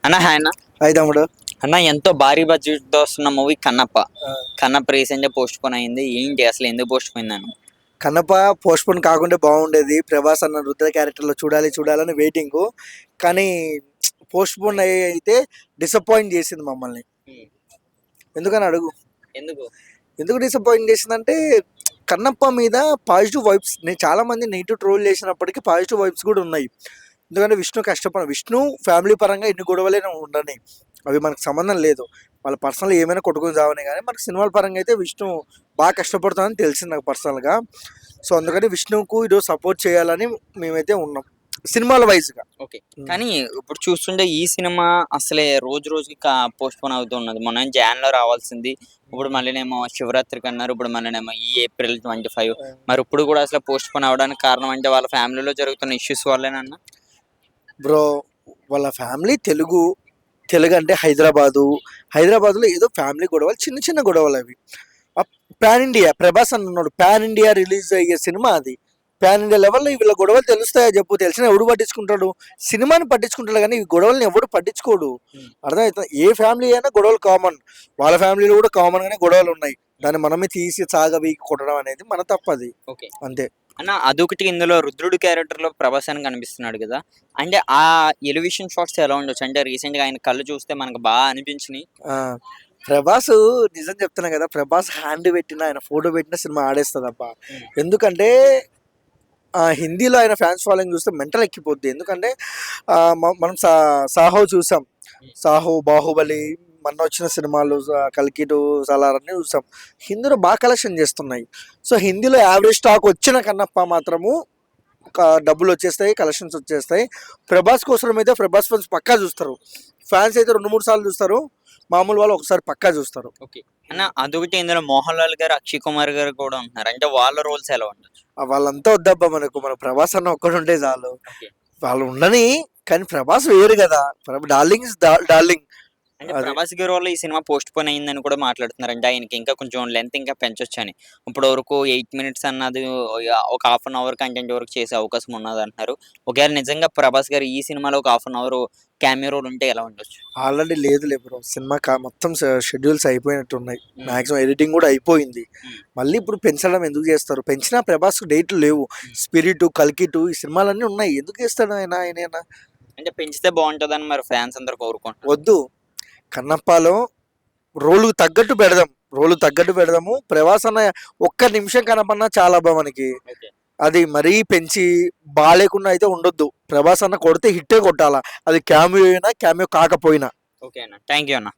అన్న హాయ్ అన్న. హాయ్ తమ్ముడు. అన్న ఎంతో భారీ బడ్జెట్ తో వస్తున్న మూవీ కన్నప్ప రీసెంట్ గా పోస్ట్ పోన్ అయింది. ఏంటి అసలు ఎందుకు పోస్ట్ పోయింది అన్న? కన్నప్ప పోస్ట్ పోన్ కాకుంటే బాగుండేది. ప్రభాస్ అన్న రుద్ర క్యారెక్టర్లో చూడాలని వెయిటింగ్. కానీ పోస్ట్ పోన్ అయితే డిసప్పాయింట్ చేసింది మమ్మల్ని. ఎందుకని అడుగు. ఎందుకు డిసప్పాయింట్ చేసిందంటే కన్నప్ప మీద పాజిటివ్ వైబ్స్, నేను చాలా మంది నెగిటివ్ ట్రోల్ చేసినప్పటికీ పాజిటివ్ వైబ్స్ కూడా ఉన్నాయి. ఎందుకంటే విష్ణు ఫ్యామిలీ పరంగా ఎన్ని గొడవలైనా ఉండని, అవి మనకు సంబంధం లేదు. వాళ్ళ పర్సనల్ ఏమైనా కొట్టుకుని చావని, కానీ మనకు సినిమాల పరంగా అయితే విష్ణు బాగా కష్టపడుతుందని తెలిసింది నాకు పర్సనల్గా. సో అందుకని విష్ణుకు ఈరోజు సపోర్ట్ చేయాలని మేమైతే ఉన్నాం సినిమాల వైజ్గా. ఓకే, కానీ ఇప్పుడు చూస్తుంటే ఈ సినిమా అసలే రోజు రోజుకి పోస్ట్ పోన్ అవుతున్నది. మొన్న జాన్ లో రావాల్సింది, ఇప్పుడు మళ్ళీనేమో శివరాత్రికి అన్నారు, ఇప్పుడు మళ్ళీనేమో ఈ April 25. మరి ఇప్పుడు కూడా అసలు పోస్ట్ పోన్ అవడానికి కారణం అంటే వాళ్ళ ఫ్యామిలీలో జరుగుతున్న ఇష్యూస్ వల్లేనన్నా? బ్రో, వాళ్ళ ఫ్యామిలీ తెలుగు అంటే హైదరాబాద్లో ఏదో ఫ్యామిలీ గొడవలు, చిన్న చిన్న గొడవలు అవి. పాన్ ఇండియా ప్రభాస్ అన్నాడు, పాన్ ఇండియా రిలీజ్ అయ్యే సినిమా అది. పాన్ ఇండియా లెవెల్లో వీళ్ళ గొడవలు తెలుస్తాయా చెప్పు? తెలిసిన ఎవడు పట్టించుకుంటాడు? సినిమాని పట్టించుకుంటాడు కానీ ఈ గొడవల్ని ఎవడు పట్టించుకోడు. అర్థమవుతుంది. ఏ ఫ్యామిలీ అయినా గొడవలు కామన్, వాళ్ళ ఫ్యామిలీలో కూడా కామన్ గానే గొడవలు ఉన్నాయి. దాన్ని మనమే తీసి సాగవీకి కొట్టడం అనేది మన తప్పది. అంతే అన్న. అదొకటి, ఇందులో రుద్రుడు క్యారెక్టర్ లో ప్రభాస్ అని కనిపిస్తున్నాడు కదా, అంటే ఆ ఎలివేషన్ షాట్స్ ఎలా ఉండొచ్చు? అంటే రీసెంట్ గా ఆయన కళ్ళు చూస్తే మనకు బాగా అనిపించినాయి. ప్రభాస్ నిజం చెప్తున్నా కదా, ప్రభాస్ హ్యాండ్ పెట్టిన, ఆయన ఫోటో పెట్టిన సినిమా ఆడేస్తుంది అబ్బా. ఎందుకంటే హిందీలో ఆయన ఫ్యాన్స్ ఫాలోయింగ్ చూస్తే మెంటల్ ఎక్కిపోద్ది. ఎందుకంటే మనం సాహో చూసాం, సాహో, బాహుబలి, మొన్న వచ్చిన సినిమాలు కల్కి 2 సాలార్ అన్ని చూసాం. హిందీలో బాగా కలెక్షన్ చేస్తున్నాయి. సో హిందీలో యావరేజ్ స్టాక్ వచ్చిన కన్నప్ప మాత్రము డబ్బులు వచ్చేస్తాయి, కలెక్షన్స్ వచ్చేస్తాయి. ప్రభాస్ కోసం అయితే ప్రభాస్ ఫ్యాన్స్ పక్కా చూస్తారు. ఫ్యాన్స్ అయితే 2-3 సార్లు చూస్తారు, మామూలు వాళ్ళు ఒకసారి పక్కా చూస్తారు. ఓకే అన్న, అదొకటి, ఇందులో మోహన్ లాల్ గారు, అక్షయ్ కుమార్ గారు కూడా ఉంటున్నారు. అంటే వాళ్ళ రోల్స్ ఎలా ఉండొచ్చు? వాళ్ళంతా వద్దబ్బా, మన ప్రభాస్ అన్న ఒక్కడు ఉంటే చాలు. వాళ్ళు ఉండని, కానీ ప్రభాస్ వేరు కదా. Darling is darling. అంటే ప్రభాస్ గారి వల్ల ఈ సినిమా పోస్ట్ పోన్ అయిందని కూడా మాట్లాడుతున్నారు. అంటే ఆయనకి ఇంకా కొంచెం లెంత్ ఇంకా పెంచొచ్చు అని. ఇప్పుడు వరకు 8 minutes అన్నది ఒక ½ an hour కంటెంట్ వరకు చేసే అవకాశం ఉన్నది అంటున్నారు. ఒకవేళ నిజంగా ప్రభాస్ గారు ఈ సినిమాలో ఒక ½ an hour క్యామియో రోల్ ఉంటే ఎలా ఉండొచ్చు? ఆల్రెడీ లేదులే బ్రో, సినిమా మొత్తం షెడ్యూల్స్ అయిపోయినట్టున్నాయి. మాక్సిమం ఎడిటింగ్ కూడా అయిపోయింది. మళ్ళీ ఇప్పుడు పెంచడం ఎందుకు చేస్తారు? పెంచినా ప్రభాస్ డేట్లు లేవు. స్పిరిట్, కల్కి 2 ఈ సినిమాలన్నీ ఉన్నాయి. ఎందుకు చేస్తాడు ఆయన? అంటే పెంచితే బాగుంటుందని మరి ఫ్యాన్స్ అందరు కోరుకుంటారు. వద్దు, కన్నప్పలో రోలు తగ్గట్టు పెడదాము. ప్రభాస్ అన్న ఒక్క నిమిషం కనపన్నా చాలా బా మనకి. అది మరీ పెంచి బాగాలేకుండా అయితే ఉండొద్దు. ప్రభాస్ అన్న కొడితే హిట్టే కొట్టాలా, అది క్యామియో అయినా క్యామియో కాకపోయినా. ఓకే అన్న, థ్యాంక్ యూ అన్న.